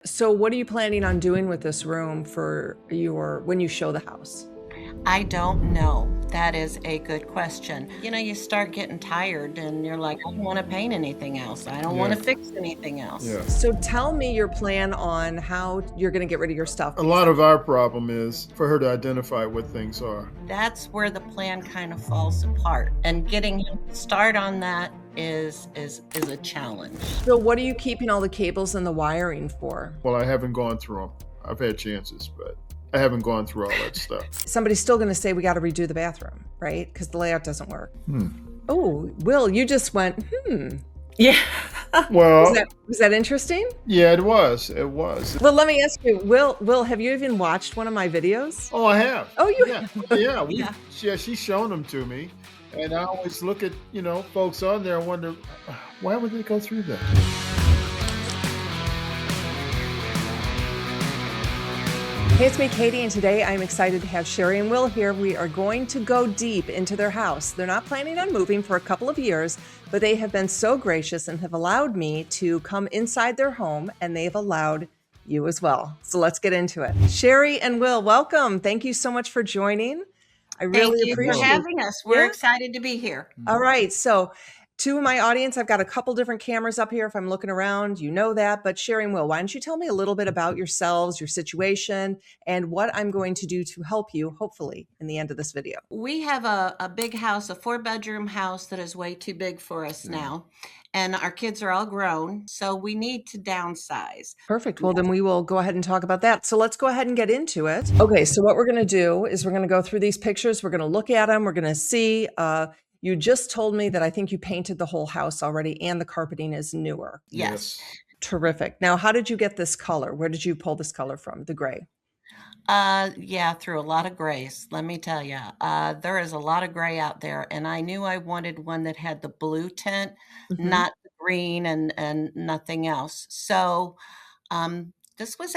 So what are you planning on doing with this room for when you show the house? I don't know. That is a good question. You start getting tired and you're like, I don't want to paint anything else. I don't want Yeah, to fix anything else. yeah. So tell me your plan on how you're going to get rid of your stuff. A lot of our problem is for her to identify what things are. That's where the plan kind of falls apart. And getting him to start on that is a challenge. So what are you keeping all the cables and the wiring for? Well, I haven't gone through them. I've had chances, but I haven't gone through all that stuff. Somebody's still going to say we got to redo the bathroom, right? Because the layout doesn't work. Hmm. Oh, Will, you just went, Yeah. Well, Was that interesting? yeah, it was. It was. Well, let me ask you, Will, have you even watched one of my videos? Oh, I have. Oh, you Yeah, yeah. Yeah. She's shown them to me, and I always look at folks on there and wonder why would they go through that. Hey, it's me, Katie, and today I'm excited to have Sherry and Will here. We are going to go deep into their house. They're not planning on moving for a couple of years, but they have been so gracious and have allowed me to come inside their home, and they've allowed you as well. So let's get into it. Sherry and Will, welcome. Thank you so much for joining. I really Thank you for appreciate it. having us. We're Yeah. excited to be here. All right. So to my audience, I've got a couple different cameras up here. If I'm looking around, you know that. But Sherry and Will, why don't you tell me a little bit about yourselves, your situation, and what I'm going to do to help you, hopefully, in the end of this video. We have a big house, a 4-bedroom house that is way too big for us now. And our kids are all grown, so we need to downsize. Perfect. Well, then we will go ahead and talk about that. So let's go ahead and get into it. Okay. So what we're going to do is we're going to go through these pictures. We're going to look at them. We're going to see. You just told me that I think you painted the whole house already and the carpeting is newer. Yes. Terrific. Now, how did you get this color? Where did you pull this color from? The gray. Yeah, through a lot of grays, let me tell you. There is a lot of gray out there, and I knew I wanted one that had the blue tint, not the green and nothing else. So, this was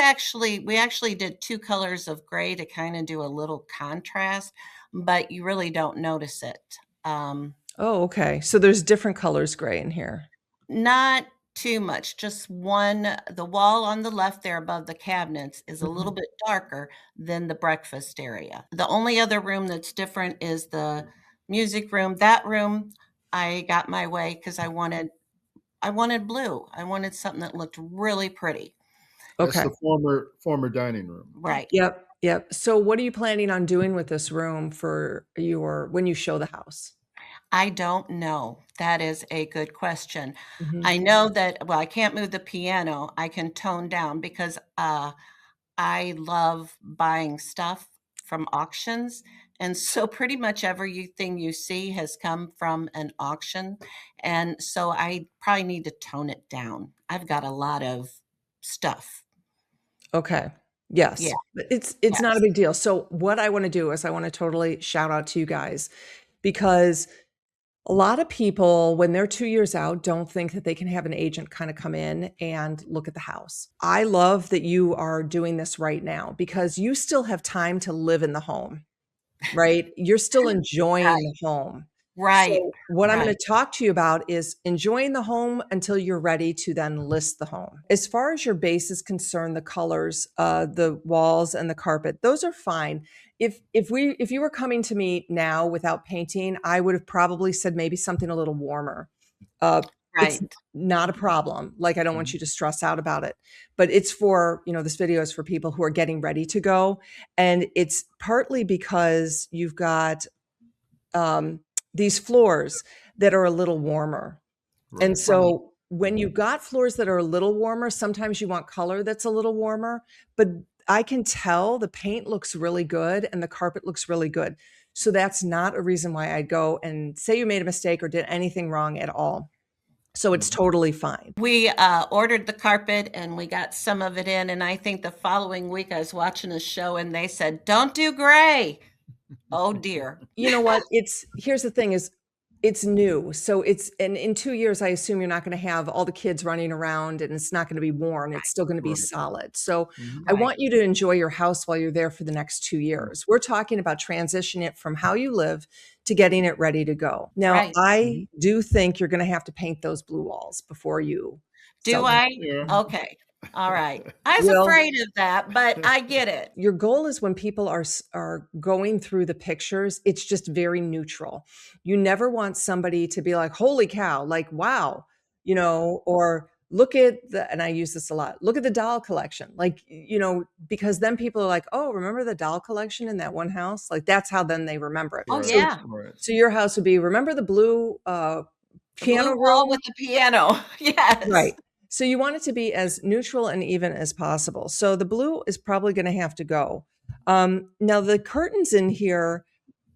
we actually did 2 colors of gray to kind of do a little contrast, but you really don't notice it. Oh, okay. So there's different colors gray in here. Not too much, just one. The wall on the left there above the cabinets is a little bit darker than the breakfast area. The only other room that's different is the music room. That room, I got my way because I wanted blue. I wanted something that looked really pretty. That's Okay. the former dining room. Right. Yep. Yep. So what are you planning on doing with this room for when you show the house? I don't know. That is a good question. Mhm. I know that, well, I can't move the piano. I can tone down because I love buying stuff from auctions. And so pretty much everything you see has come from an auction. And so I probably need to tone it down. I've got a lot of stuff. Okay. Yeah. Yes. But it's not a Yes. big deal. So what I want to do is I want to totally shout out to you guys because a lot of people, when they're 2 years out, don't think that they can have an agent kind of come in and look at the house. I love that you are doing this right now because you still have time to live in the home, right? You're still enjoying Right. the home. Right. So what I'm going Right. to talk to you about is enjoying the home until you're ready to then list the home. As far as your base is concerned, the colors, the walls and the carpet, those are fine. If you were coming to me now without painting, I would have probably said maybe something a little warmer. It's Right. not a problem. Like, I don't want you to stress out about it, but it's for, this video is for people who are getting ready to go. And it's partly because you've got, these floors that are a little warmer. Right. And so when you've got floors that are a little warmer, sometimes you want color that's a little warmer, but I can tell the paint looks really good and the carpet looks really good. So that's not a reason why I'd go and say you made a mistake or did anything wrong at all. So it's totally fine. We ordered the carpet and we got some of it in. And I think the following week I was watching a show and they said, don't do gray. Oh dear. You know what? Here's the thing is it's new. So and in 2 years, I assume you're not going to have all the kids running around and it's not going to be worn. It's still going to be Right. solid. So Mhm. I Right. want you to enjoy your house while you're there for the next 2 years. We're talking about transitioning it from how you live to getting it ready to go. Now, Right. I do think you're going to have to paint those blue walls before you Do sell. I? Yeah. Okay. All right. I was Well, afraid of that, but I get it. your goal is when people are going through the pictures, it's just very neutral. You never want somebody to be like, "Holy cow," like, "Wow," or look at the, and I use this a lot. Look at the doll collection. Like, because then people are like, "Oh, remember the doll collection in that one house?" Like that's how then they remember it. Oh, Right, So yeah. right. so your house would be, remember the blue The blue piano wall room? with the piano. Yes. Right. So you want it to be as neutral and even as possible. So the blue is probably going to have to go. Now the curtains in here,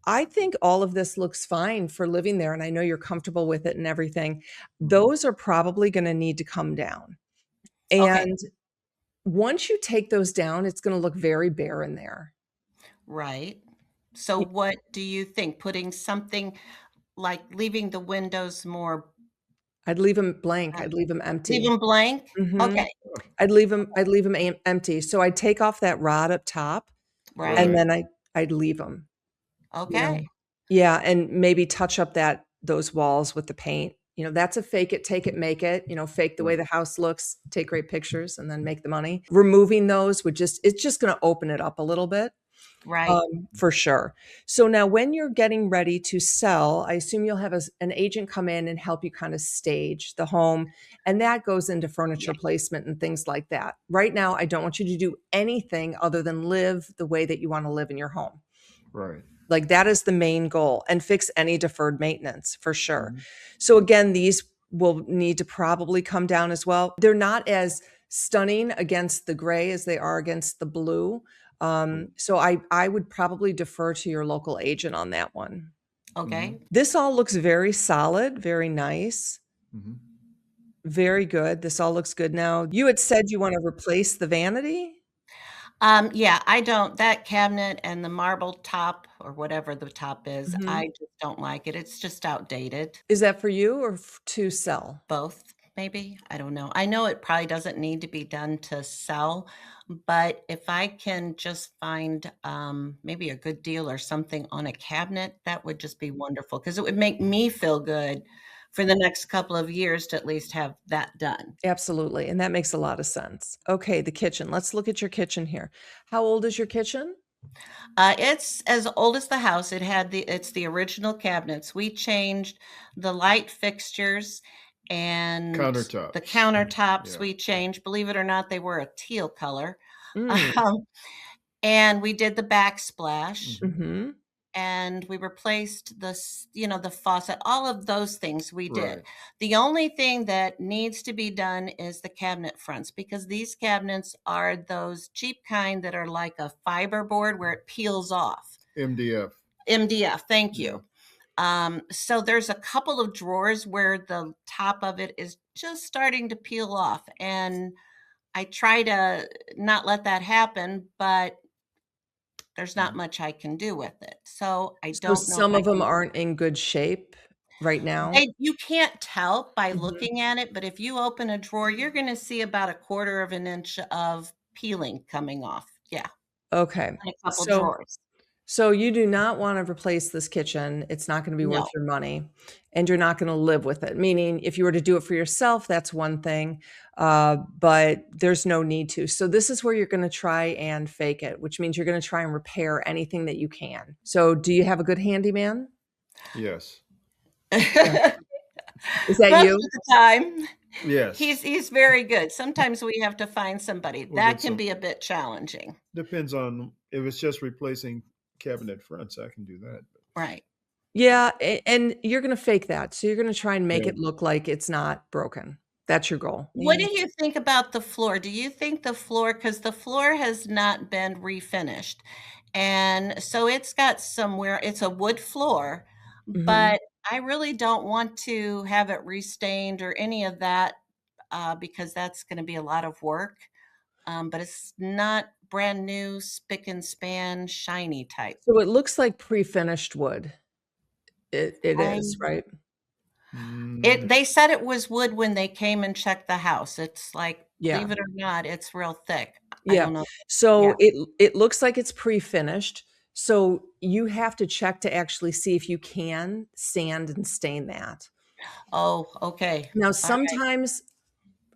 I think all of this looks fine for living there, and I know you're comfortable with it and everything. Mhm. Those are probably going to need to come down. Okay. And once you take those down, it's going to look very bare in there. Right. So Y- what do you think? Putting something like leaving the windows more I'd leave them blank. uh, I'd leave them leave empty. them blank? Hmm. Okay. Oh, I'd leave them empty. So I'd take off that rod up top, and Right. right. then I'd leave them. Yeah. Okay. Yeah, and maybe touch up those walls with the paint. That's a fake it, take it, make it. Fake the way Right. the house looks, take great pictures, and then make the money. Removing those it's just going to open it up a little bit, Right. for sure. So now, when you're getting ready to sell, I assume you'll have an agent come in and help you kind of stage the home, and that goes into Yeah. furniture placement and things like that. Right now, I don't want you to do anything other than live the way that you want to live in your home. Right. Like that is the main goal, and fix any deferred maintenance for sure. Mhm. So again, these will need to probably come down as well. They're not as stunning against the gray as they are against the blue. Right. So I would probably defer to your local agent on that one. Okay. Mhm. This all looks very solid, very nice, Mhm. very good. This all looks good now. You had said you want to replace the vanity? Yeah, I don't that cabinet and the marble top or whatever the top is, Mhm. I just don't like it. It's just outdated. Is that for you or to sell? Both, maybe? I don't know. I know it probably doesn't need to be done to sell, but if I can just find, maybe a good deal or something on a cabinet, that would just be wonderful because it would make me feel good for the next couple of years to at least have that done. Absolutely, and that makes a lot of sense. Okay, the kitchen. Let's look at your kitchen here. How old is your kitchen? It's as old as the house. It's the original cabinets. We changed the light fixtures and the Countertops. countertops Yeah. we changed. Believe it or not, they were a teal color. Mm, Um, and we did the backsplash Mhm. mhm. and we replaced the faucet, all of those things we did. Right. The only thing that needs to be done is the cabinet fronts because these cabinets are those cheap kind that are like a fiber board where it peels off. MDF. MDF, thank Yeah. you. So there's a couple of drawers where the top of it is just starting to peel off, and I try to not let that happen, but there's not Mhm. much I can do with it. So I So don't know if some I of them can. aren't in good shape right now? You can't tell by Mhm. looking at it, but if you open a drawer, you're gonna see about a quarter of an inch of peeling coming off. Yeah, Okay. in a couple So drawers. so you do not wanna replace this kitchen, it's not gonna be worth No. your money, and you're not gonna live with it, meaning if you were to do it for yourself, that's one thing, but there's no need to. So this is where you're gonna try and fake it, which means you're gonna try and repair anything that you can. So do you have a good handyman? Yes. Yeah. Is that Most of you? the time, Yes. he's very good. Sometimes we have to find somebody. We'll That get can some. be a bit challenging. Depends on if it's just replacing cabinet fronts, I can do that. Right. Yeah, and you're gonna fake that. So you're gonna try and make Yeah. it look like it's not broken. That's your goal. What do you think about the floor? Do you think the floor, because the floor has not been refinished, and so it's got somewhere it's a wood floor, Mhm. but I really don't want to have it restained or any of that, because that's gonna be a lot of work, but it's not brand new, spick and span, shiny type. So it looks like pre-finished wood. It I is, right? Mm, They said it was wood when they came and checked the house. It's like, Yeah. believe it or not, it's real thick. I Yeah. don't know. So Yeah. it looks like it's pre-finished. So you have to check to actually see if you can sand and stain that. Oh, okay. Now, Alright. sometimes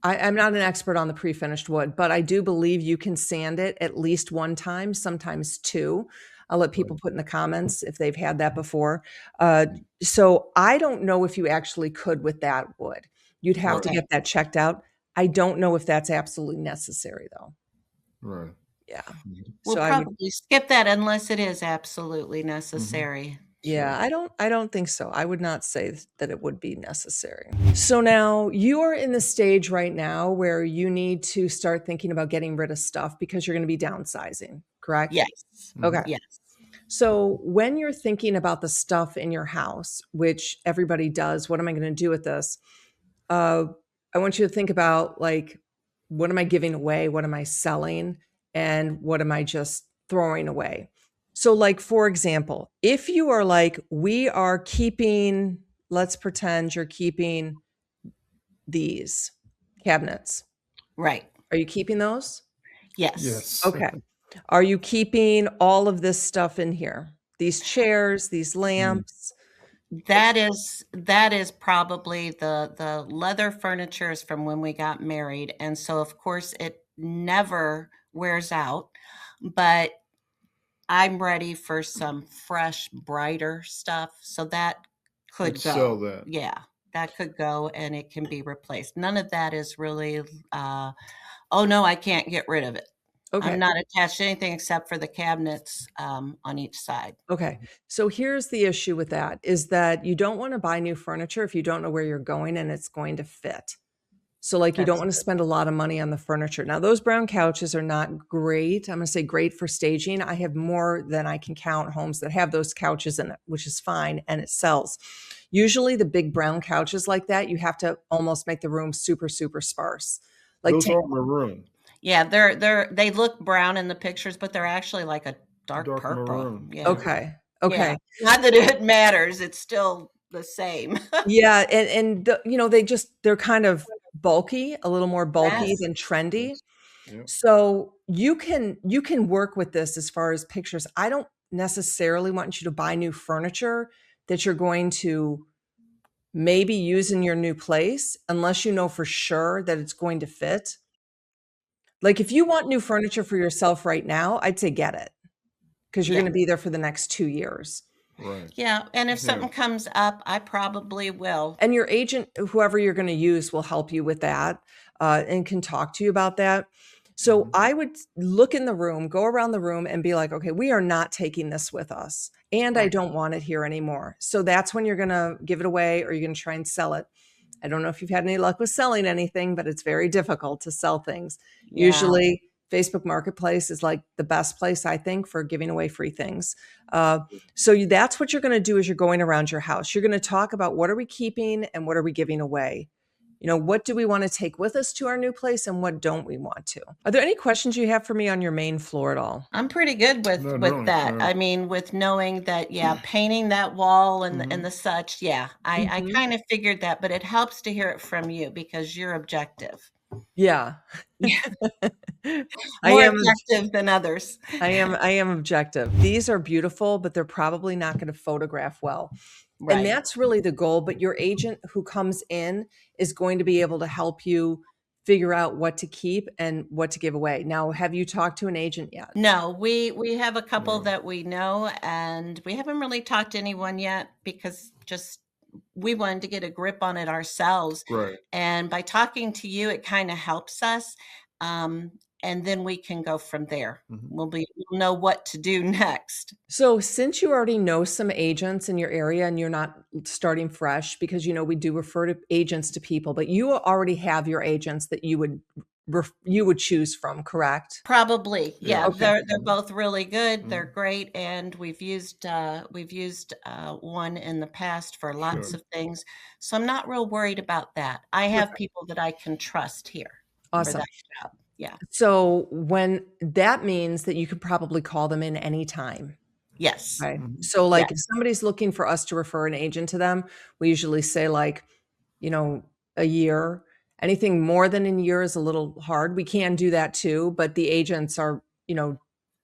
I'm not an expert on the pre-finished wood, but I do believe you can sand it at least one time, sometimes two. I'll let people put in the comments if they've had that before. So I don't know if you actually could with that wood. You'd have to Right. get that checked out. I don't know if that's absolutely necessary though. Right. Yeah. We'll So I would, probably skip that unless it is absolutely Mm-hmm. necessary. yeah, Sure. I don't think so. I would not say that it would be necessary. So now you are in the stage right now where you need to start thinking about getting rid of stuff because you're going to be downsizing, correct? Yes. Mm-hmm. Okay. Yes. So when you're thinking about the stuff in your house, which everybody does, what am I going to do with this? I want you to think about like, what am I giving away? What am I selling? And what am I just throwing away? So, like, for example, if you are like, we are keeping, let's pretend you're keeping these cabinets. Right. Are you keeping those? Yes. Yes. Okay. Are you keeping all of this stuff in here? These chairs, these lamps? That is probably the leather furniture is from when we got married, and so of course it never wears out, but I'm ready for some fresh, brighter stuff, so that You'd could sell go. that. Yeah, that could go and it can be replaced. None of that is really, "Oh, no, I can't get rid of it." I'm Okay. not attached to anything except for the cabinets, on each side. Okay. So here's the issue with that is that you don't want to buy new furniture if you don't know where you're going and it's going to fit. So like you don't That's want to spend a lot of money on the furniture. Now those brown couches are not great. I'm going to say great for staging. I have more than I can count homes that have those couches in it, which is fine and it sells. Usually the big brown couches like that, you have to almost make the room super super sparse. Like Those take are maroon, Yeah, they look brown in the pictures, but they're actually like a dark dark purple. maroon. Yeah. Yeah. okay. Yeah. Okay. Not that it matters, it's still the same. Yeah, and you know, they're kind of bulky, a little more bulky Yes. than trendy. Yes. Yep. So you can work with this as far as pictures. I don't necessarily want you to buy new furniture that you're going to maybe use in your new place unless you know for sure that it's going to fit. Like if you want new furniture for yourself right now, I'd say get it because you're Yeah. going to be there for the next 2 years. Right. Yeah, and if Yeah. something comes up, I probably will. And your agent, whoever you're going to use, will help you with that and can talk to you about that. So Mhm. I would look in the room, go around the room and be like, okay, we are not taking this with us. And I Right. don't want it here anymore. So that's when you're going to give it away or you're going to try and sell it. I don't know if you've had any luck with selling anything, but it's very difficult to sell things. Yeah. Usually, Facebook Marketplace is like the best place, I think, for giving away free things. That's what you're going to do as you're going around your house. You're going to talk about what are we keeping and what are we giving away. You know, what do we want to take with us to our new place and what don't we want to? Are there any questions you have for me on your main floor at all? I'm pretty good Not with really. that. I mean, with knowing that, yeah, painting that wall and Mhm. the such, yeah, I Mhm. kind of figured that, but it helps to hear it from you because you're objective. Yeah. Yeah. I More am. objective than others. I am objective. These are beautiful, but they're probably not going to photograph well. And Right. that's really the goal. But your agent who comes in is going to be able to help you figure out what to keep and what to give away. Now, have you talked to an agent yet? No, we have a couple No. that we know, and we haven't really talked to anyone yet because just we wanted to get a grip on it ourselves. Right. And by talking to you, it kind of helps us. Um, and then we can go from there. Mhm. We'll know what to do next. So, since you already know some agents in your area and you're not starting fresh, because you know we do refer to agents to people, but you already have your agents that you would choose from, correct? Probably, Yeah. yeah. Okay. They're both really good. They're Mhm. great, and we've used one in the past for lots Sure. of things. So I'm not real worried about that. I have Perfect. people that I can trust here for Awesome. that job. Yeah. So when that means that you could probably call them in anytime. Yes. Right. Mhm. So Yes. like if somebody's looking for us to refer an agent to them, we usually say like, you know, a year. Anything more than a year is a little hard. We can do that too, but the agents are, you know,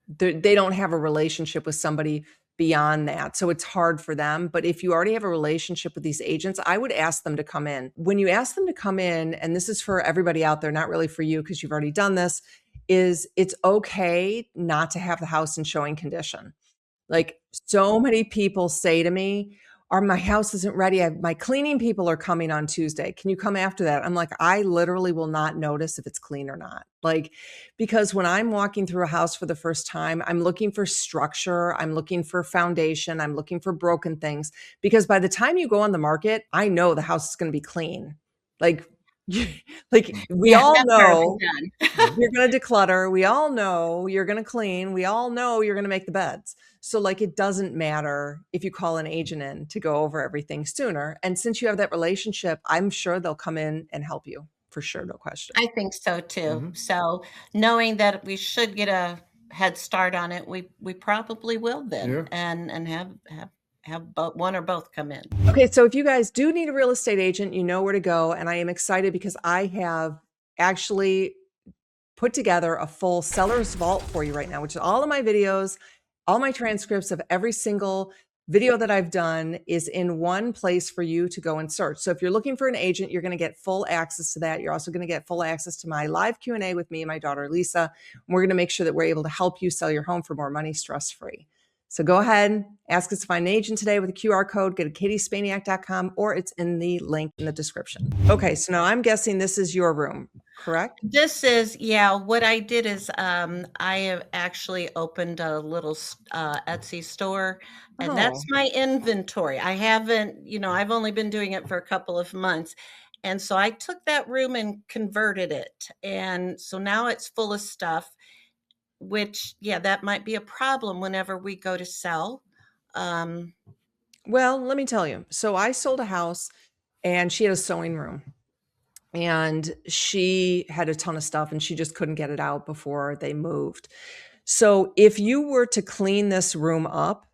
they don't have a relationship with somebody beyond that. So it's hard for them. But if you already have a relationship with these agents, I would ask them to come in. When you ask them to come in, and this is for everybody out there, not really for you because you've already done this, is it's okay not to have the house in showing condition. Like so many people say to me, or my house isn't ready. My cleaning people are coming on Tuesday. Can you come after that? I'm like, I literally will not notice if it's clean or not. Like, because when I'm walking through a house for the first time, I'm looking for structure. I'm looking for foundation. I'm looking for broken things. Because by the time you go on the market, I know the house is going to be clean. Like, like we Yeah, all that part will know be done. you're going to declutter. We all know you're going to clean. We all know you're going to make the beds. So like, it doesn't matter if you call an agent in to go over everything sooner. And since you have that relationship, I'm sure they'll come in and help you for sure. No question. I think so too. Mhm. So knowing that we should get a head start on it, we probably will then, Yeah. and have both, one or both come in. Okay. So if you guys do need a real estate agent, you know where to go. And I am excited because I have actually put together a full seller's vault for you right now, which is all of my videos, all my transcripts of every single video that I've done is in one place for you to go and search. So if you're looking for an agent, you're going to get full access to that. You're also going to get full access to my live Q&A with me and my daughter, Lisa. And we're going to make sure that we're able to help you sell your home for more money, stress-free. So go ahead, ask us to find an agent today with a QR code, go to katiespaniak.com, or it's in the link in the description. Okay, so now I'm guessing this is your room, correct? This is, yeah, what I did is I have actually opened a little Etsy store, and that's Oh, my inventory. I haven't, I've only been doing it for a couple of months. And so I took that room and converted it. And so now it's full of stuff, which, yeah, that might be a problem whenever we go to sell. Um, well, let me tell you. So I sold a house and she had a sewing room and she had a ton of stuff and she just couldn't get it out before they moved. So if you were to clean this room up,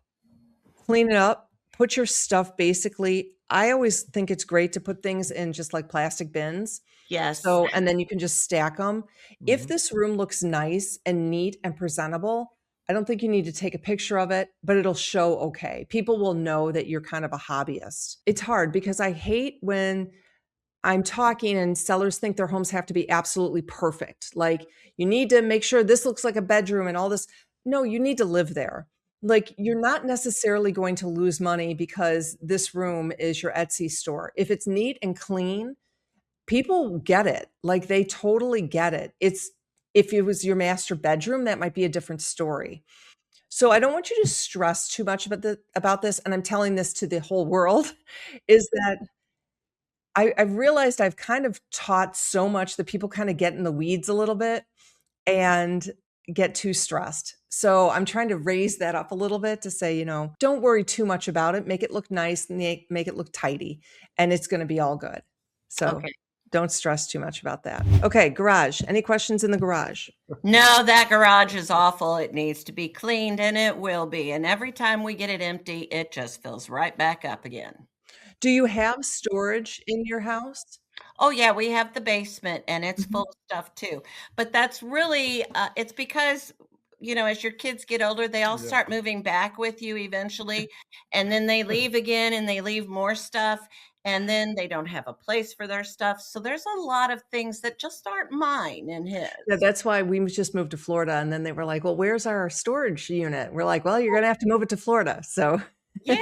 clean it up, put your stuff basically, I always think it's great to put things in just like plastic bins. yes. So, and then you can just stack them. If Mhm. this room looks nice and neat and presentable, I don't think you need to take a picture of it, but it'll show okay. People will know that you're kind of a hobbyist. It's hard because I hate when I'm talking and sellers think their homes have to be absolutely perfect. Like you need to make sure this looks like a bedroom and all this. No, you need to live there. Like you're not necessarily going to lose money because this room is your Etsy store. If it's neat and clean, people get it. Like they totally get it. It's if it was your master bedroom, that might be a different story. So I don't want you to stress too much about this. And I'm telling this to the whole world, is that I've realized I've kind of taught so much that people kind of get in the weeds a little bit and get too stressed. So I'm trying to raise that up a little bit to say, don't worry too much about it. Make it look nice, make it look tidy, and it's going to be all good. So Okay. don't stress too much about that. Okay, garage. Any questions in the garage? No, that garage is awful. It needs to be cleaned, and it will be. And every time we get it empty, it just fills right back up again. Do you have storage in your house? Oh, yeah, we have the basement, and it's Mhm. full of stuff too. But that's really, it's because, as your kids get older, they all Yeah. start moving back with you eventually, and then they leave again, and they leave more stuff, and then they don't have a place for their stuff. So there's a lot of things that just aren't mine and Yeah, his. that's why we just moved to Florida, and then they were like, "Well, where's our storage unit?" We're like, "Well, you're gonna have to move it to Florida." So Yeah,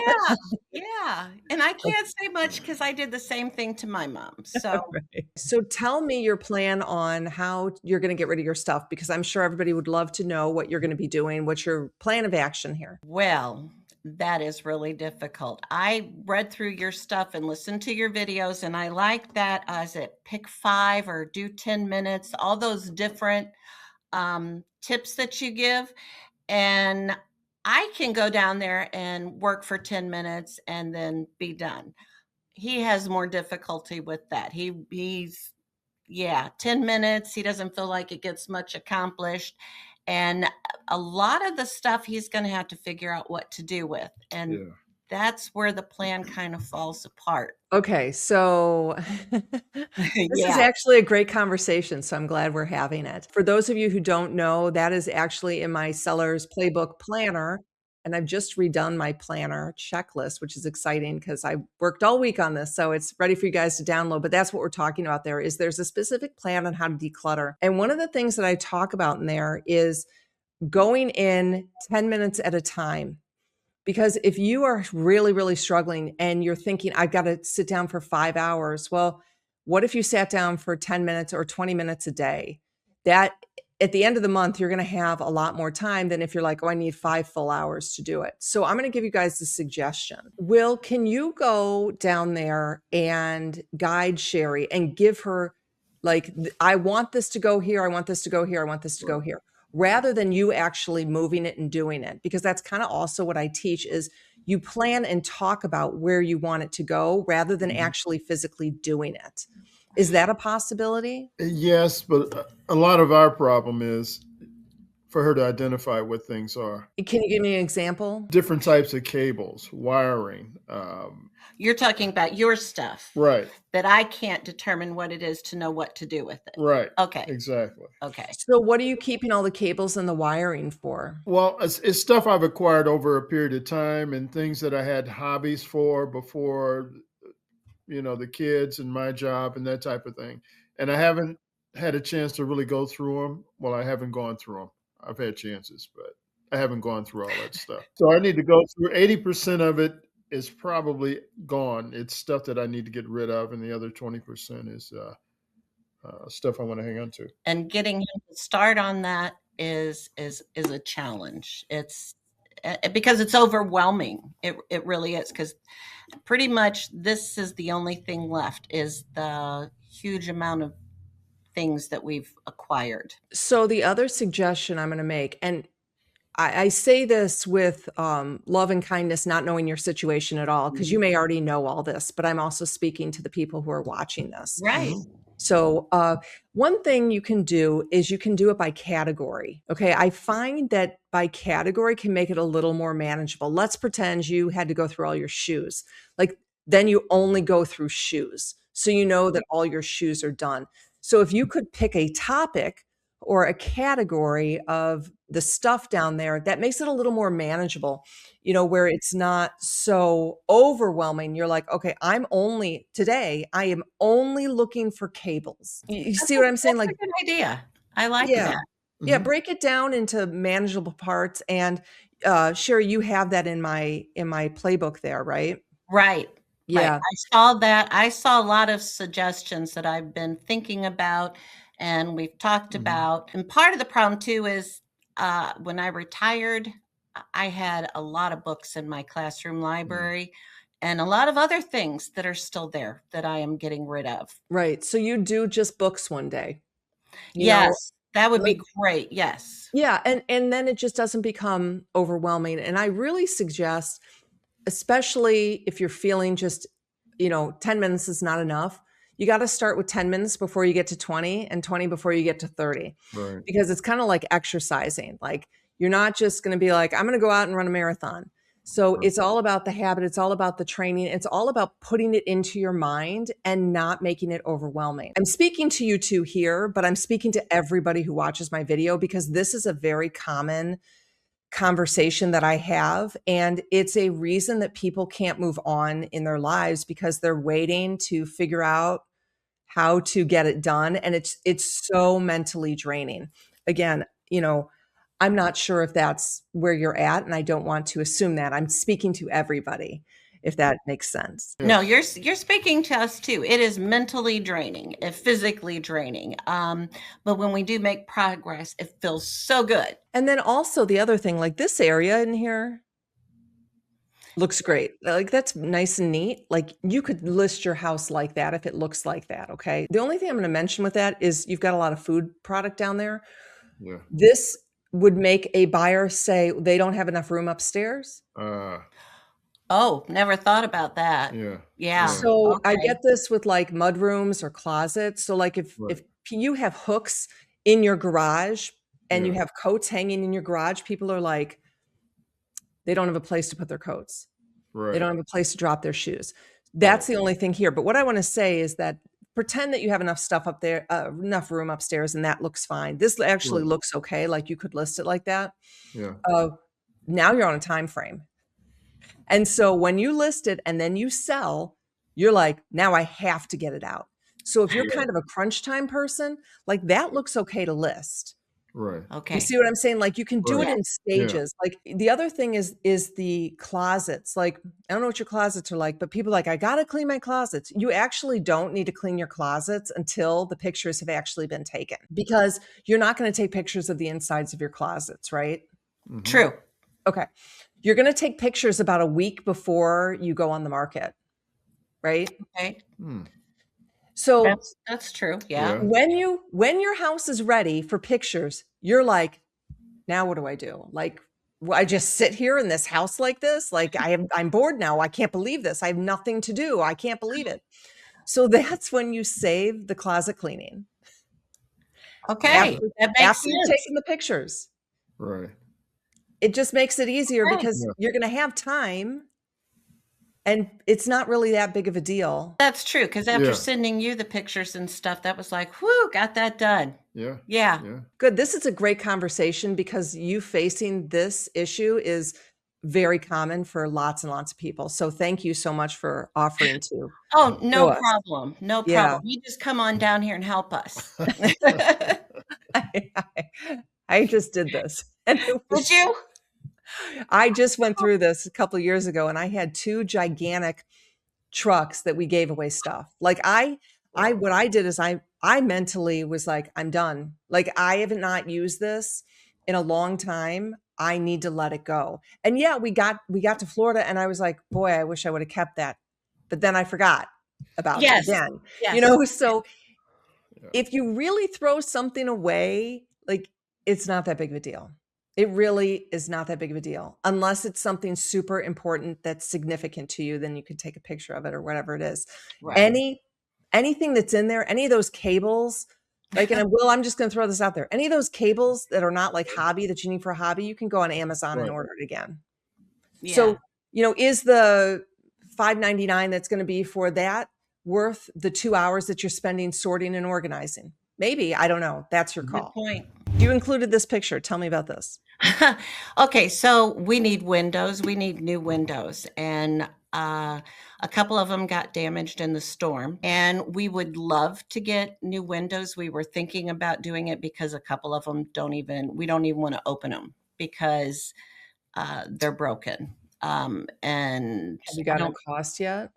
yeah, and I can't say much because I did the same thing to my mom, so Right. So tell me your plan on how you're gonna get rid of your stuff, because I'm sure everybody would love to know what you're gonna be doing. What's your plan of action here? well, that is really difficult. I read through your stuff and listened to your videos, and I like that, is it pick 5 or do 10 minutes, all those different, tips that you give, and I can go down there and work for 10 minutes and then be done. He has more difficulty with that. He's Yeah, 10 minutes, he doesn't feel like it gets much accomplished, and a lot of the stuff he's gonna have to figure out what to do with, and Yeah. that's where the plan kind of falls apart. Okay, so this is Yeah. actually a great conversation, so I'm glad we're having it. For those of you who don't know, that is actually in my seller's playbook planner. and I've just redone my planner checklist, which is exciting because I worked all week on this. So it's ready for you guys to download. But that's what we're talking about there is there's a specific plan on how to declutter. And one of the things that I talk about in there is going in 10 minutes at a time. Because if you are really, really struggling and you're thinking, I've got to sit down for 5 hours, well, what if you sat down for 10 minutes or 20 minutes a day? That at the end of the month, you're going to have a lot more time than if you're like, oh, I need 5 full hours to do it. So I'm going to give you guys a suggestion. Will, can you go down there and guide Sherry and give her like, I want this to go here. I want this to go here. I want this to go here, rather than you actually moving it and doing it. Because that's kind of also what I teach is you plan and talk about where you want it to go rather than actually physically doing it. Is that a possibility? Yes, but a lot of our problem is for her to identify what things are. Can you give me an example? Different types of cables, wiring. You're talking about your stuff. Right. That I can't determine what it is to know what to do with it. Right. Okay. Exactly. Okay. So what are you keeping all the cables and the wiring for? Well, it's stuff I've acquired over a period of time and things that I had hobbies for before, the kids and my job and that type of thing. And I haven't had a chance to really go through them. Well, I haven't gone through them. I've had chances, but I haven't gone through all that stuff. So I need to go through 80% of it is probably gone. It's stuff that I need to get rid of. And the other 20% is stuff I want to hang on to. And getting him to start on that is a challenge. It's because it's overwhelming. It really is, because pretty much this is the only thing left is the huge amount of things that we've acquired. So the other suggestion I'm going to make, and I say this with love and kindness, not knowing your situation at all, because you may already know all this, but I'm also speaking to the people who are watching this. Right. So one thing you can do is you can do it by category. Okay. I find that by category can make it a little more manageable. Let's pretend you had to go through all your shoes. Like then you only go through shoes. So you know that all your shoes are done. So if you could pick a topic or a category of the stuff down there, that makes it a little more manageable, where it's not so overwhelming. You're like, okay, today I am only looking for cables. You see what I'm saying? That's Like, a good idea. I like yeah, that. yeah, break it down into manageable parts. And Sherry, you have that in my playbook there, right? Right. Yeah. Right. I saw that. I saw a lot of suggestions that I've been thinking about and we've talked about. And part of the problem too is when I retired, I had a lot of books in my classroom library and a lot of other things that are still there that I am getting rid of. Right. So you do just books one day. Yes, that would be like- great. Yes. Yeah. And then it just doesn't become overwhelming. And I really suggest, especially if you're feeling just, 10 minutes is not enough. You got to start with 10 minutes before you get to 20 and 20 before you get to 30, Right. because it's kind of like exercising. Like you're not just going to be like, I'm going to go out and run a marathon. So it's all about the habit. It's all about the training. It's all about putting it into your mind and not making it overwhelming. I'm speaking to you two here, but I'm speaking to everybody who watches my video because this is a very common conversation that I have. And it's a reason that people can't move on in their lives because they're waiting to figure out how to get it done. And it's so mentally draining. Again, I'm not sure if that's where you're at, and I don't want to assume that. I'm speaking to everybody, if that makes sense. No, you're speaking to us too. It is mentally draining, physically draining. But when we do make progress, it feels so good. And then also the other thing, like this area in here looks great. Like that's nice and neat. Like you could list your house like that if it looks like that. Okay. The only thing I'm going to mention with that is you've got a lot of food product down there. Yeah. This would make a buyer say they don't have enough room upstairs. Oh, never thought about that. Yeah. Yeah. So I Okay. get this with like mud rooms or closets. So like if you have hooks in your garage and you have coats hanging in your garage, people are like, they don't have a place to put their coats. Right. They don't have a place to drop their shoes. That's the only thing here. But what I want to say is that pretend that you have enough stuff up there, enough room upstairs, and that looks fine. This actually looks okay. Like you could list it like that. Yeah. now you're on a time frame. And so when you list it and then you sell, you're like, now I have to get it out. So if you're kind of a crunch time person, like that looks okay to list. Right. You Okay. see what I'm saying? Like you can do Right. it in Yeah. stages. Like the other thing is the closets. Like I don't know what your closets are like, but people are like, I gotta clean my closets. You actually don't need to clean your closets until the pictures have actually been taken, because you're not going to take pictures of the insides of your closets, right? Mhm. True. Okay. You're going to take pictures about a week before you go on the market, right? Okay. Hmm. So That's true. Yeah. Yeah. when your house is ready for pictures, you're like, now what do I do? Like, I just sit here in this house like this? Like I'm bored now. I can't believe this. I have nothing to do. I can't believe it. So that's when you save the closet cleaning Okay. That makes after you've sense. taken the pictures. Right. It just makes it easier Okay. because Yeah. you're going to have time and it's not really that big of a deal. That's true. Because after Yeah. sending you the pictures and stuff, that was like, whoo, got that done. Yeah. Yeah. Yeah. Good. This is a great conversation because you facing this issue is very common for lots and lots of people. So thank you so much for offering to Oh, no show us. problem. No Yeah. problem. You just come on down here and help us. I just did this. And it was, Did you? I just went through this a couple of years ago and I had 2 gigantic trucks that we gave away stuff. Like what I did is I mentally was like, I'm done. Like I have not used this in a long time. I need to let it go. And yeah, we got to Florida and I was like, boy, I wish I would have kept that. But then I forgot about Yes. it again. Yes. You know, so Yeah. if you really throw something away, like it's not that big of a deal. It really is not that big of a deal. Unless it's something super important that's significant to you, then you can take a picture of it or whatever it is. Right. Anything that's in there, any of those cables, like, and I'm just going to throw this out there. Any of those cables that are not like hobby that you need for a hobby, you can go on Amazon and Right. order it again. Yeah. So, you know, is the $5.99 that's going to be for that worth the 2 hours that you're spending sorting and organizing? Maybe. I don't know. That's your Good call. point. You included this picture. Tell me about this. Okay, so we need windows. We need new windows, and a couple of them got damaged in the storm. And we would love to get new windows. We were thinking about doing it because a couple of them we don't even want to open them because they're broken. And Have you I gotten a don't. cost yet?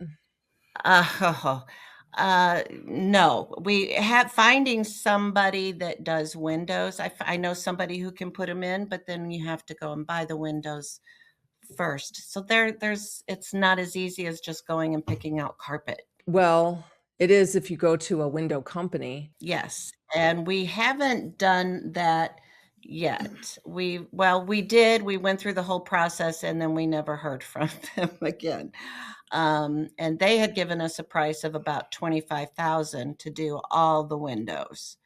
No, we have finding somebody that does windows. I know somebody who can put them in, but then you have to go and buy the windows first. So it's not as easy as just going and picking out carpet. Well, it is if you go to a window company. Yes, and we haven't done that yet. We did. We went through the whole process, and then we never heard from them again. And they had given us a price of about 25,000 to do all the windows.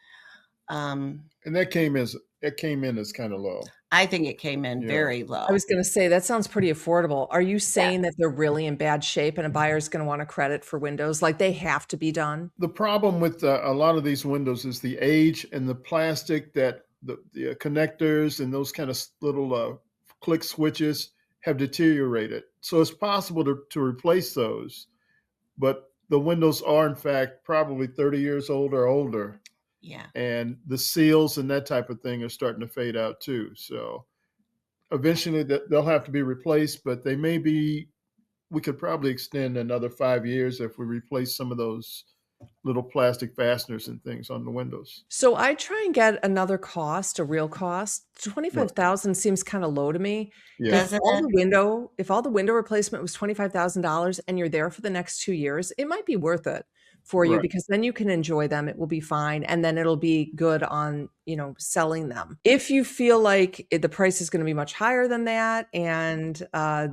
And that came in as kind of low. I think it came in Yeah. very low. I was going to say that sounds pretty affordable. Are you saying that they're really in bad shape and a buyer's going to want a credit for windows? Like they have to be done? The problem with a lot of these windows is the age and the plastic that the connectors and those kind of little click switches have deteriorated. So it's possible to replace those, but the windows are in fact probably 30 years old or older. Yeah. And the seals and that type of thing are starting to fade out too. So eventually they'll have to be replaced, but we could probably extend another 5 years if we replace some of those little plastic fasteners and things on the windows. So I try and get another cost, a real cost. 25,000 seems kind of low to me. Yeah. Doesn't it? If all the window replacement was $25,000 and you're there for the next 2 years, it might be worth it for you Right. because then you can enjoy them. It will be fine. And then it'll be good on, selling them. If you feel like the price is going to be much higher than that and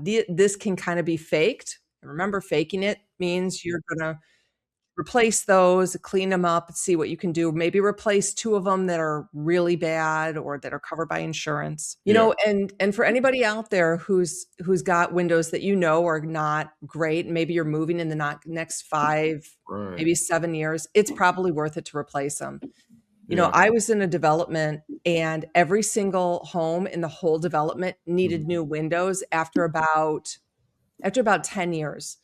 this can kind of be faked. Remember, faking it means you're going to replace those, clean them up, see what you can do. Maybe replace 2 of them that are really bad or that are covered by insurance. And for anybody out there who's got windows that are not great, maybe you're moving in the next 5, Right. maybe 7 years, it's probably worth it to replace them. Yeah. I was in a development and every single home in the whole development needed new windows after about 10 years.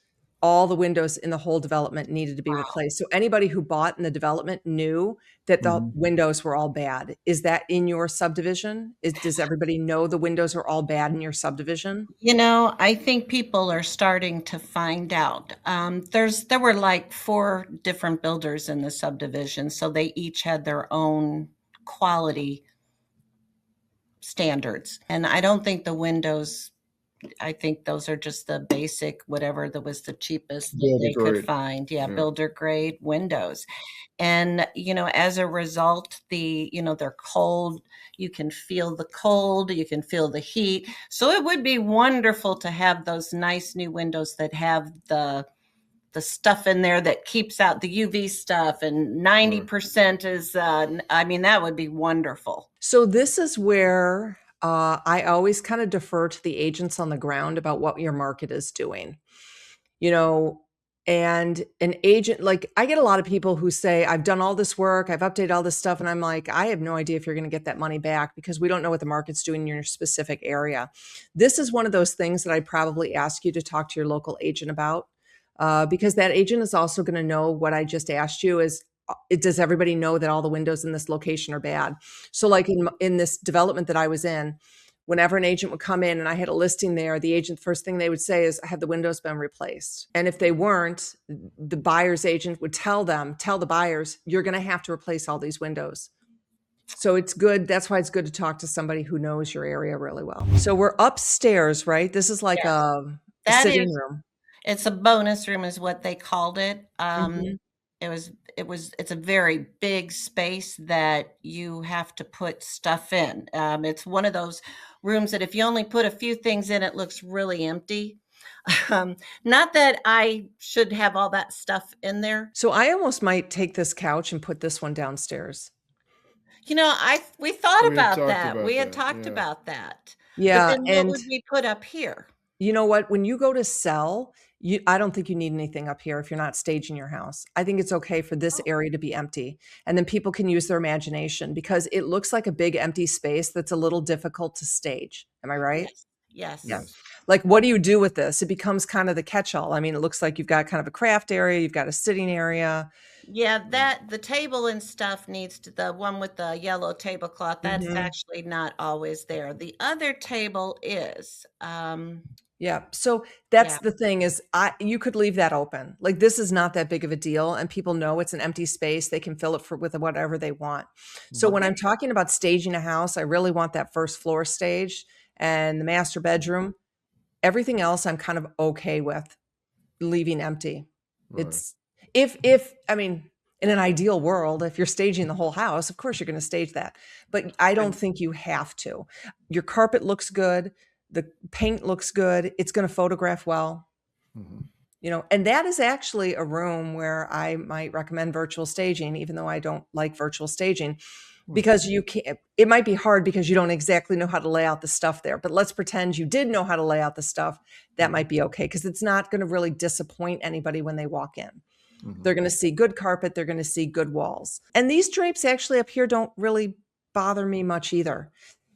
All the windows in the whole development needed to be replaced. So anybody who bought in the development knew that the windows were all bad. Is that in your subdivision? Does everybody know the windows are all bad in your subdivision? I think people are starting to find out. There were like 4 different builders in the subdivision, so they each had their own quality standards. And I don't think the windows, I think those are just the basic, whatever that was the cheapest that Builder they could grade. find. Yeah, Yeah. builder grade windows. And, as a result, they're cold. You can feel the cold, you can feel the heat. So it would be wonderful to have those nice new windows that have the stuff in there that keeps out the UV stuff, and 90% is, that would be wonderful. So this is where I always kind of defer to the agents on the ground about what your market is doing. And an agent, like I get a lot of people who say, I've done all this work, I've updated all this stuff. And I'm like, I have no idea if you're going to get that money back because we don't know what the market's doing in your specific area. This is one of those things that I'd probably ask you to talk to your local agent about because that agent is also going to know what I just asked you is, does everybody know that all the windows in this location are bad? So like in this development that I was in, whenever an agent would come in and I had a listing there, the agent, first thing they would say is, have the windows been replaced? And if they weren't, the buyer's agent would tell the buyers, you're going to have to replace all these windows. So it's good. That's why it's good to talk to somebody who knows your area really well. So we're upstairs, right? This is like Yes. a That sitting is, room. it's a bonus room is what they called it. Mhm. It's a very big space that you have to put stuff in. It's one of those rooms that if you only put a few things in, it looks really empty. Not that I should have all that stuff in there. So I almost might take this couch and put this one downstairs. We thought We had about talked that. about We had that, talked yeah. about that. But Yeah, then what and would we put up here? you know what? When you go to sell, I don't think you need anything up here if you're not staging your house. I think it's okay for this Oh. area to be empty. And then people can use their imagination because it looks like a big empty space that's a little difficult to stage. Am I right? Yes. Yeah. Yes. Like, what do you do with this? It becomes kind of the catch-all. I mean, it looks like you've got kind of a craft area, you've got a sitting area. Yeah, the table and stuff the one with the yellow tablecloth, that's Mhm. actually not always there. The other table is, Yeah. So that's yeah. the thing is you could leave that open. Like this is not that big of a deal and people know it's an empty space. They can fill it with whatever they want. So when Okay. I'm talking about staging a house, I really want that first floor staged and the master bedroom. Everything else I'm kind of okay with leaving empty. Right. It's if I mean in an ideal world, if you're staging the whole house, of course you're going to stage that. But I don't think you have to. Your carpet looks good. The paint looks good. It's going to photograph well. Mhm. And that is actually a room where I might recommend virtual staging, even though I don't like virtual staging, because you can't, it might be hard because you don't exactly know how to lay out the stuff there. But let's pretend you did know how to lay out the stuff. That might be okay because it's not going to really disappoint anybody when they walk in. They're going to see good carpet. They're going to see good walls. And these drapes actually up here don't really bother me much either.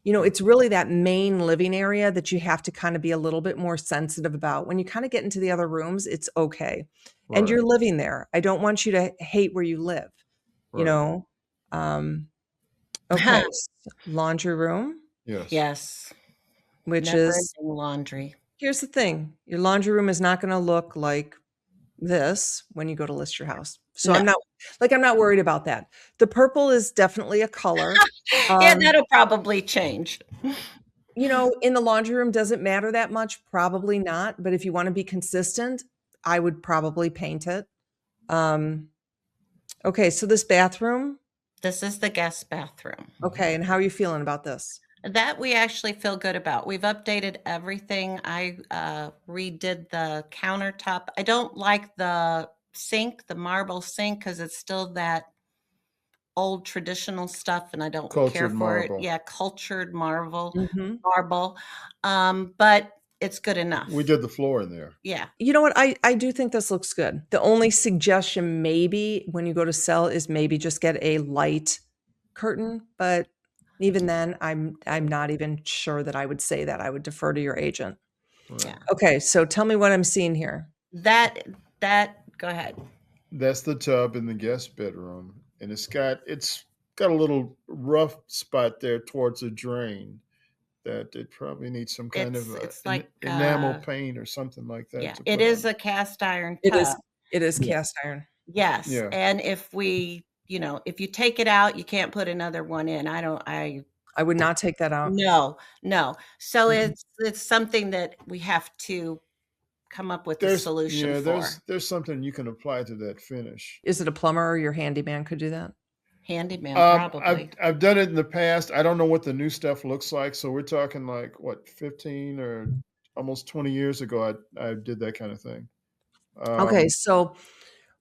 It's really that main living area that you have to kind of be a little bit more sensitive about. When you kind of get into the other rooms, it's okay. And Right. you're living there. I don't want you to hate where you live, you Right. know? Okay. Laundry room, Yes. Yes. which Never is, ending laundry. here's the thing. Your laundry room is not going to look like this when you go to list your house. So No. I'm not worried about that. The purple is definitely a color. Yeah, that'll probably change. In the laundry room, does it matter that much? Probably not. But if you want to be consistent, I would probably paint it. Okay, so this bathroom. This is the guest bathroom. Okay, and how are you feeling about this? That we actually feel good about. We've updated everything. I redid the countertop. I don't like the sink, the marble sink, because it's still that old traditional stuff, and I don't care Cultured for marble. it. Yeah, cultured marble, Mhm. marble. But it's good enough. We did the floor in there. Yeah. You know what? I do think this looks good. The only suggestion maybe when you go to sell is maybe just get a light curtain, but even then, I'm not even sure that I would say that. I would defer to your agent. Right. Yeah. Okay, so tell me what I'm seeing here. That go ahead. That's the tub in the guest bedroom, and it's got a little rough spot there towards the drain that it probably needs some kind of It's like enamel paint or something like that yeah, to it put is on. a cast iron It tub. is Yeah. cast iron. Yes, Yeah. and if we, if you take it out, you can't put another one in. I would not take that out. No, no. So Mm-mm. it's something that we have to come up with a solution for. There's something you can apply to that finish. Is it a plumber or your handyman could do that? Handyman, probably. I've done it in the past. I don't know what the new stuff looks like. So we're talking like what 15 or almost 20 years ago. I did that kind of thing. Okay, so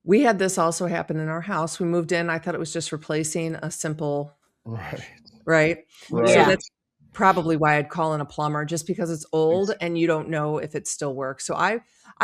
we had this also happen in our house. We moved in. I thought it was just replacing a simple, Right. right? So Yeah. that's probably why I'd call in a plumber, just because it's old and you don't know if it still works. So I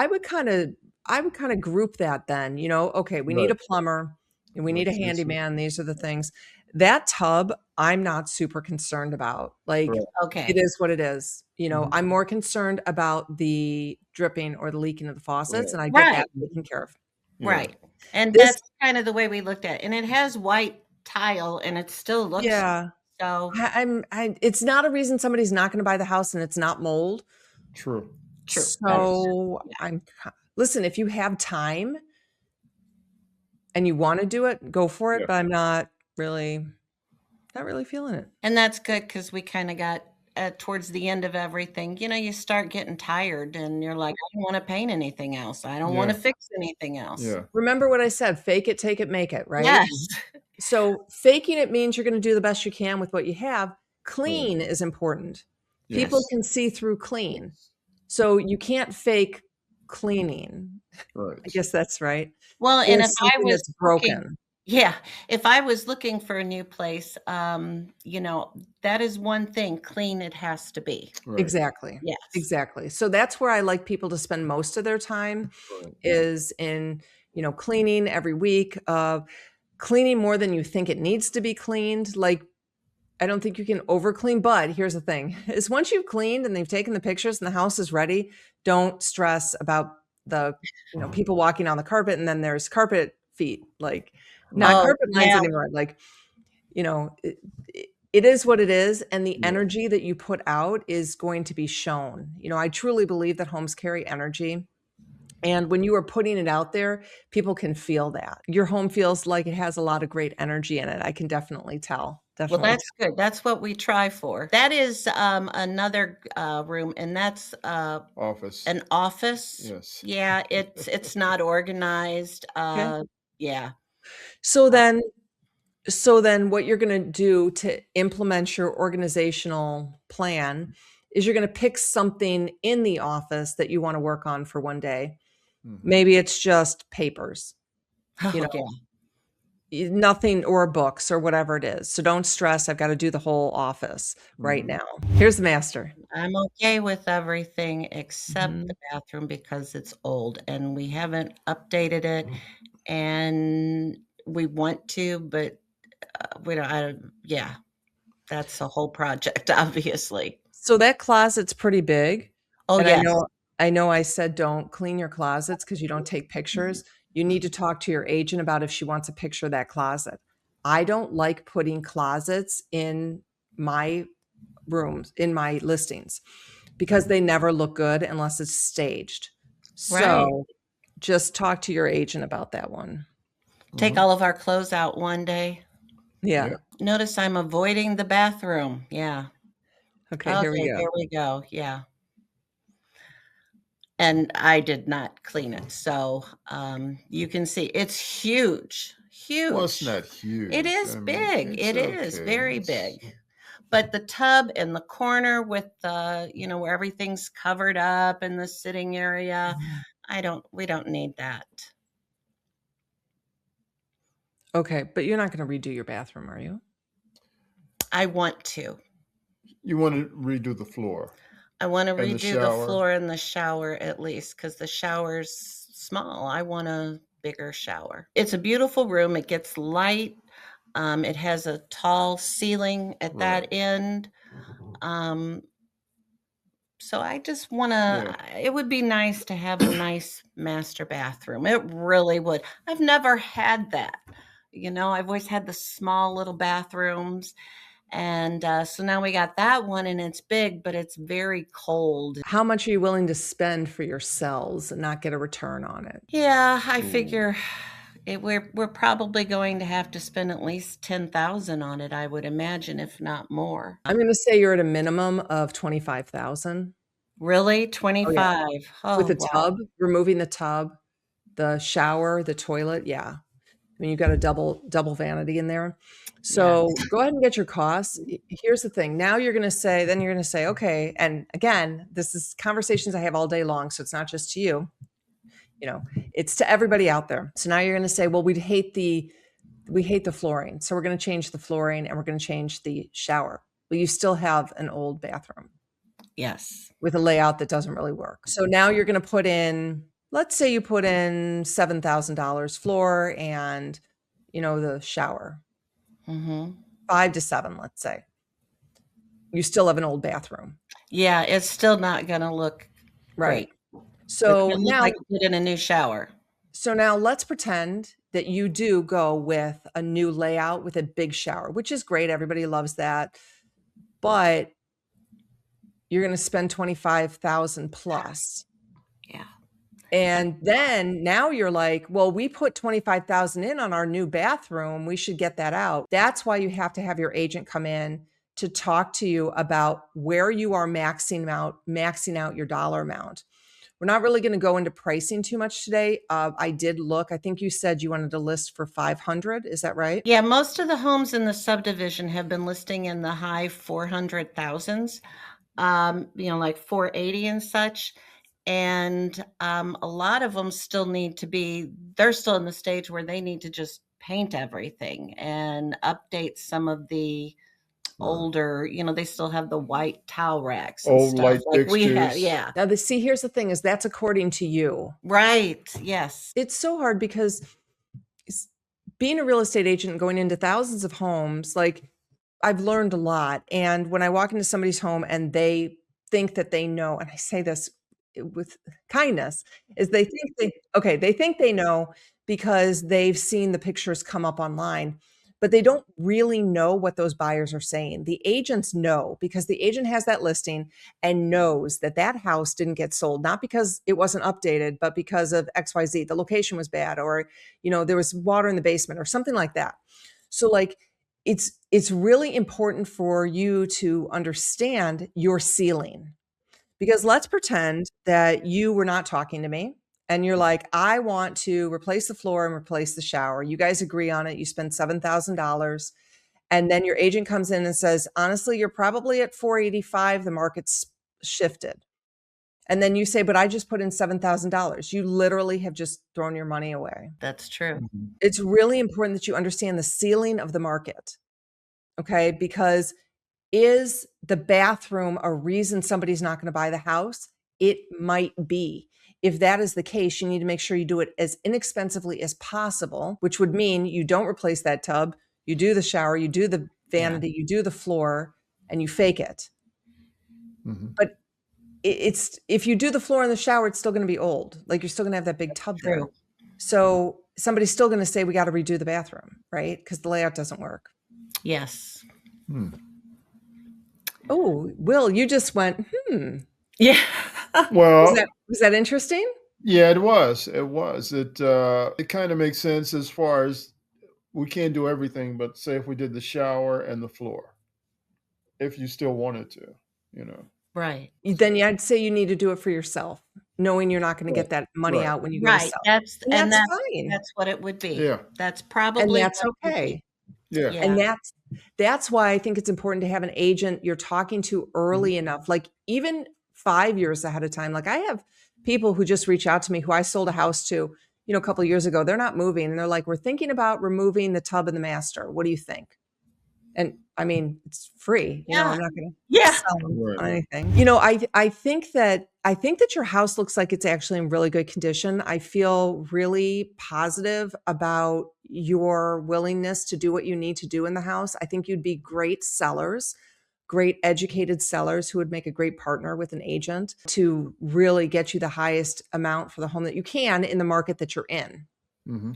would kind of group that then, okay, we need a Right. plumber and we need a Right. handyman. These are the things. That tub, I'm not super concerned about. Like, Right. Okay. it is what it is. Mhm. I'm more concerned about the dripping or the leaking of the faucets, and I get that Right. taken care of. Yeah. Right. And This that's kind of the way we looked at it. And it has white tile and it still looks Yeah. so It's not a reason somebody's not gonna buy the house and it's not mold. True. true. So, Yeah. listen, if you have time and you wanna do it, go for it, Yeah. but I'm not really feeling it. And that's good because we kind of got towards the end of everything. You start getting tired and you're like, I don't want to paint anything else. I don't want to Yeah. fix anything else. Yeah. Remember what I said, fake it, take it, make it, right? Yes. So, faking it means you're gonna do the best you can with what you have. Clean is important. People Yes. can see through clean. So, you can't fake cleaning. Right. I guess that's right. Well, Or and if I something was that's broken. if I was looking for a new place, that is one thing, clean it has to be. Right. Exactly. Yes. Exactly. So that's where I like people to spend most of their time Right. is in, cleaning every week, cleaning more than you think it needs to be cleaned. Like, I don't think you can over clean, but here's the thing is once you've cleaned and they've taken the pictures and the house is ready, don't stress about the, people walking on the carpet and then there's carpet feet, like not Oh, carpet lines yeah. anymore. Like, it is what it is. And the Yeah. energy that you put out is going to be shown. I truly believe that homes carry energy. And when you are putting it out there, people can feel that. Your home feels like it has a lot of great energy in it. I can definitely tell. Well, Definitely that's good. That's what we try for. That is another room, and that's Office. an office. Yes. Yeah, it's not organized. Okay. Yeah. So then what you're going to do to implement your organizational plan is you're going to pick something in the office that you want to work on for one day. Mhm. Maybe it's just papers, Oh, you know, yeah. nothing, or books or whatever it is. So don't stress. I've got to do the whole office right Mhm. now. Here's the master. I'm okay with everything except Mhm. the bathroom because it's old and we haven't updated it, and we want to, but we don't. Yeah, that's a whole project, obviously. So that closet's pretty big. Oh, And yes. I know I said don't clean your closets because you don't take pictures. You need to talk to your agent about if she wants a picture of that closet. I don't like putting closets in my rooms, in my listings, because they never look good unless it's staged. Right. So just talk to your agent about that one. Take all of our clothes out one day. Yeah. Yeah. Notice I'm avoiding the bathroom. Yeah. Okay, here we go. Here we go. Yeah. And I did not clean it. So you can see it's huge. Huge. Well, it's not huge. It is I mean, big. it's It is okay. very It's- big. But the tub in the corner with the, where everything's covered up in the sitting area, we don't need that. Okay, but you're not going to redo your bathroom, are you? I want to. You want to redo the floor. I want to And the redo the shower. floor and the shower at least because the shower's small. I want a bigger shower. It's a beautiful room. It gets light. It has a tall ceiling at Right. that end. So I just wanna Yeah. it would be nice to have a nice master bathroom. It really would. I've never had that. I've always had the small little bathrooms, and, so now we got that one, and it's big, but it's very cold. How much are you willing to spend for your cells and not get a return on it? Yeah, I Ooh. figure we're probably going to have to spend at least 10,000 on it, I would imagine, if not more. I'm gonna say you're at a minimum of 25,000. Really? Oh, yeah. 25? With Oh, a wow. tub, removing the tub, the shower, the toilet, yeah. I mean, you've got a double vanity in there. Yes. So, go ahead and get your costs. Here's the thing, now you're gonna say, "Okay," and again, this is conversations I have all day long, so it's not just to you, it's to everybody out there. So now you're gonna say, "Well, we hate the flooring, so we're gonna change the flooring and we're gonna change the shower." Well, you still have an old bathroom Yes. with a layout that doesn't really work. So now you're gonna put in, let's say you put in $7,000 floor and, the shower, Mhm. 5 to 7, let's say. You still have an old bathroom, Yeah, it's still not gonna look right? great. It's So gonna look now like you put in a new shower. so now let's pretend that you do go with a new layout with a big shower, which is great, everybody loves that, but you're gonna spend 25,000 plus. Yeah. And then now you're like, "Well, we put 25,000 in on our new bathroom, we should get that out." That's why you have to have your agent come in to talk to you about where you are maxing out your dollar amount. We're not really gonna go into pricing too much today. I did look, I think you said you wanted to list for 500, is that right? Yeah, most of the homes in the subdivision have been listing in the high 400,000s, like 480 and such. And a lot of them still they're still in the stage where they need to just paint everything and update some of the Right. older, they still have the white towel racks and Old stuff light like we had. fixtures. Yeah. Now, here's the thing is that's according to you. Right. Yes. It's so hard because s- being a real estate agent and going into thousands of homes, like I've learned a lot. And when I walk into somebody's home and they think that they know, and I say this with kindness, is they think they know because they've seen the pictures come up online, but they don't really know what those buyers are saying. The agents know because the agent has that listing and knows that that house didn't get sold, not because it wasn't updated, but because of XYZ. The location was bad, or, there was water in the basement or something like that. So like, it's really important for you to understand your ceiling, because let's pretend that you were not talking to me and you're like, I want to replace the floor and replace the shower. You guys agree on it. You spend $7,000. And then your agent comes in and says, honestly, you're probably at 485. The market's shifted. And then you say, but I just put in $7,000. You literally have just thrown your money away. That's true. Mhm. It's really important that you understand the ceiling of the market. Okay. Because is the bathroom a reason somebody's not going to buy the house? It might be. If that is the case, you need to make sure you do it as inexpensively as possible, which would mean you don't replace that tub, you do the shower, you do the Yeah. vanity, you do the floor, and you fake it. Mhm. But it's if you do the floor and the shower, it's still going to be old. Like you're still going to have that big tub there. True. So somebody's still going to say we got to redo the bathroom, right? Because the layout doesn't work. Yes. Hmm. Oh, Will, you just went, Yeah. Well, was that interesting? yeah, it was. It was. It kind of makes sense as far as we can't do everything, but say if we did the shower and the floor, if you still wanted to, you know. Right. Then I'd say you need to do it for yourself, knowing you're not going to Right. get that money Right. out when you go to Right. sell. That's And and that's that's fine. that's what it would be. Yeah. That's And probably that's what it would be. okay. Yeah. Yeah. And that's why I think it's important to have an agent you're talking to early enough, like even 5 years ahead of time. Like I have people who just reach out to me who I sold a house to, a couple of years ago. They're not moving and they're like, "We're thinking about removing the tub and the master. What do you think?" And I mean, it's free. You know, Yeah. I'm not going to Yeah. sell them Right. on anything. You know, I think that your house looks like it's actually in really good condition. I feel really positive about your willingness to do what you need to do in the house. I think you'd be great sellers, great educated sellers who would make a great partner with an agent to really get you the highest amount for the home that you can in the market that you're in. Mm-hmm.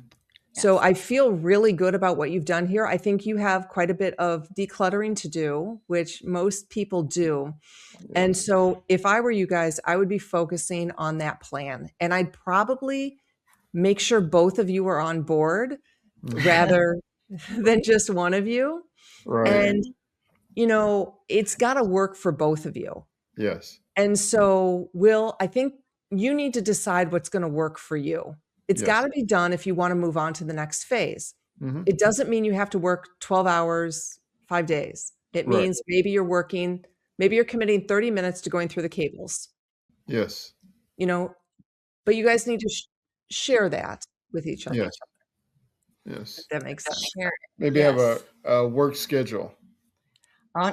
So I feel really good about what you've done here. I think you have quite a bit of decluttering to do, which most people do. And so if I were you guys, I would be focusing on that plan. And I'd probably make sure both of you are on board rather than just one of you. Right. And, you know, it's got to work for both of you. Yes. And so, Will, I think you need to decide what's going to work for you. It's Yes. got to be done if you want to move on to the next phase. Mm-hmm. It doesn't mean you have to work 12 hours, 5 days. It Right. means maybe you're committing 30 minutes to going through the cables, Yes. you know, but you guys need to share that with each other. Yes. Yes. If that makes sense. Share. Maybe Yes. have a work schedule.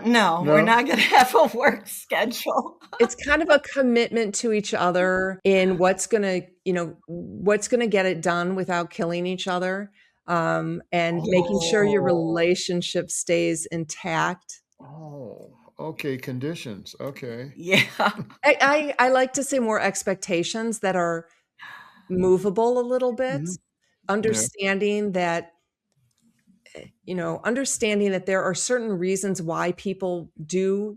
No, we're not going to have a work schedule. It's kind of a commitment to each other in what's going to get it done without killing each other, and making sure your relationship stays intact. Oh, okay. Conditions. Okay. Yeah. I like to say more expectations that are movable a little bit, Mhm. understanding that there are certain reasons why people do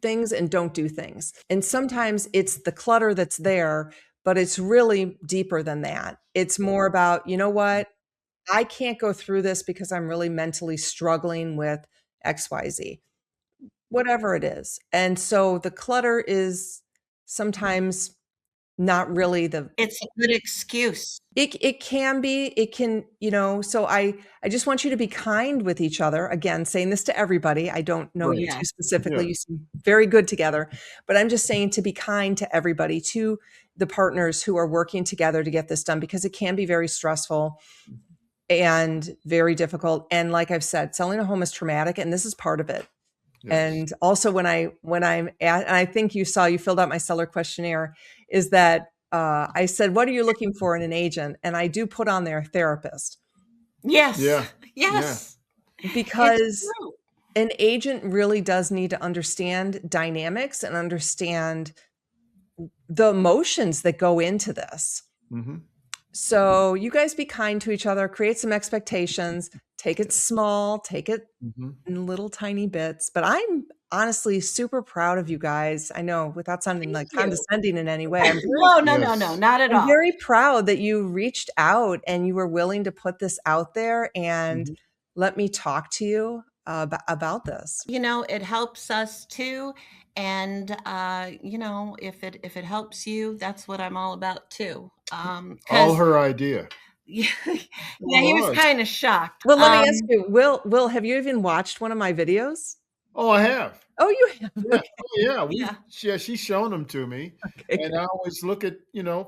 things and don't do things. And sometimes it's the clutter that's there, but it's really deeper than that. It's more about, you know what? I can't go through this because I'm really mentally struggling with XYZ, whatever it is. And so the clutter is sometimes not really It's a good excuse. it can, so I just want you to be kind with each other. Again, saying this to everybody. I don't know you Right. two specifically. Yeah. You seem very good together, but I'm just saying to be kind to everybody, to the partners who are working together to get this done, because it can be very stressful and very difficult. And like I've said, selling a home is traumatic, and this is part of it. Yes. And also when I'm at, and I think you filled out my seller questionnaire, is that I said, what are you looking for in an agent? And I do put on there therapist. Yes. Yeah. Yes. Because It's true. an agent really does need to understand dynamics and understand the emotions that go into this. Mm-hmm. So you guys be kind to each other, create some expectations, take it small, take it Mm-hmm. in little tiny bits. But I'm honestly super proud of you guys. I know, without sounding like you. condescending in any way, No, Yes. not at I'm all. very proud that you reached out and you were willing to put this out there and Mhm. let me talk to you about this. It helps us too. And if it helps you, that's what I'm all about too. All 'Cause her idea. yeah, It he was was. kind of shocked. Well, let me ask you, Will, have you even watched one of my videos? Oh, I have. Oh, you have? Yeah. Okay. Oh, yeah. Yeah. She's shown them to me, Okay. and I always look at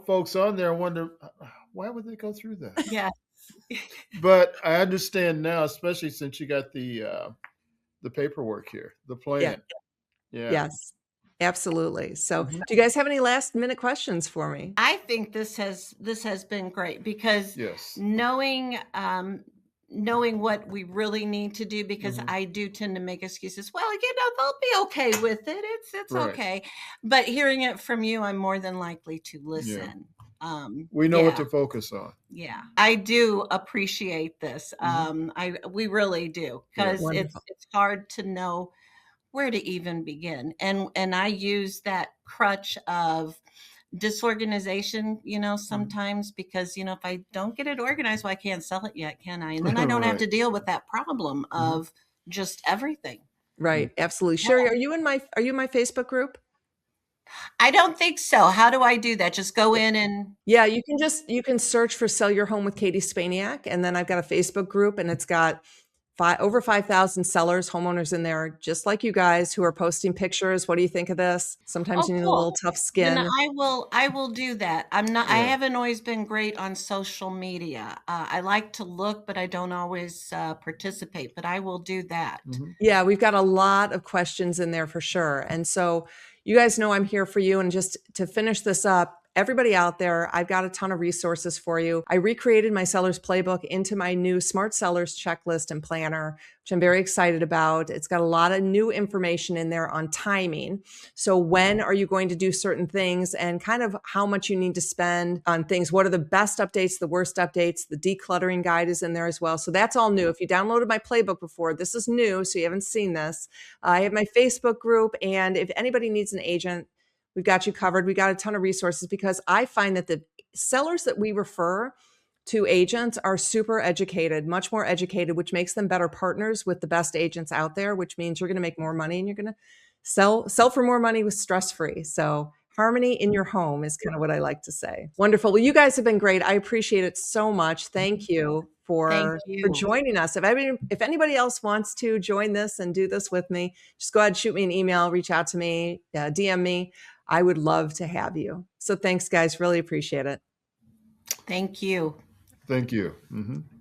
folks on there and wonder why would they go through that. Yeah. But I understand now, especially since you got the paperwork here, the Yeah. plan. Yeah. Yes, absolutely. So, Mhm. do you guys have any last minute questions for me? I think this has been great because Yes. knowing what we really need to do, because Mhm. I do tend to make excuses. Well, they'll be okay with it. It's Right. okay. But hearing it from you, I'm more than likely to Yeah. listen. We know what Yeah. to focus on. Yeah, I do appreciate this. We really do, Yeah. because Wonderful. it's hard to know where to even begin. And I use that crutch of disorganization, sometimes, because if I don't get it organized, well, I can't sell it yet, can I? And then I don't have Right. to deal with that problem of just everything. Right, absolutely. Sherry, are you in my Facebook group? I don't think so. How do I do that? Just go in and Yeah, you can search for Sell Your Home with Katie Spaniak, and then I've got a Facebook group, and it's got over 5,000 sellers, homeowners in there, just like you guys, who are posting pictures. What do you think of this? Sometimes Oh, you need a cool. little tough Then skin. I will do that. I Yeah. haven't always been great on social media. I like to look, but I don't always participate, but I will do that. Mhm. Yeah, we've got a lot of questions in there for sure. And so you guys know I'm here for you. And just to finish this up, everybody out there, I've got a ton of resources for you. I recreated my seller's playbook into my new Smart Sellers checklist and planner, which I'm very excited about. It's got a lot of new information in there on timing. So when are you going to do certain things and kind of how much you need to spend on things? What are the best updates, the worst updates? The decluttering guide is in there as well. So that's all new. If you downloaded my playbook before, this is new, so you haven't seen this. I have my Facebook group, and if anybody needs an agent, we've got you covered. We got a ton of resources because I find that the sellers that we refer to agents are super educated, much more educated, which makes them better partners with the best agents out there, which means you're going to make more money and you're going to sell for more money with stress free. So harmony in your home is kind of what I like to say. Wonderful. Well, you guys have been great. I appreciate it so much. Thank you Thank for you. joining us. If anybody else wants to join this and do this with me, just go ahead and shoot me an email, reach out to me, DM me. I would love to have you. So thanks, guys. Really appreciate it. Thank you. Thank you. Mhm.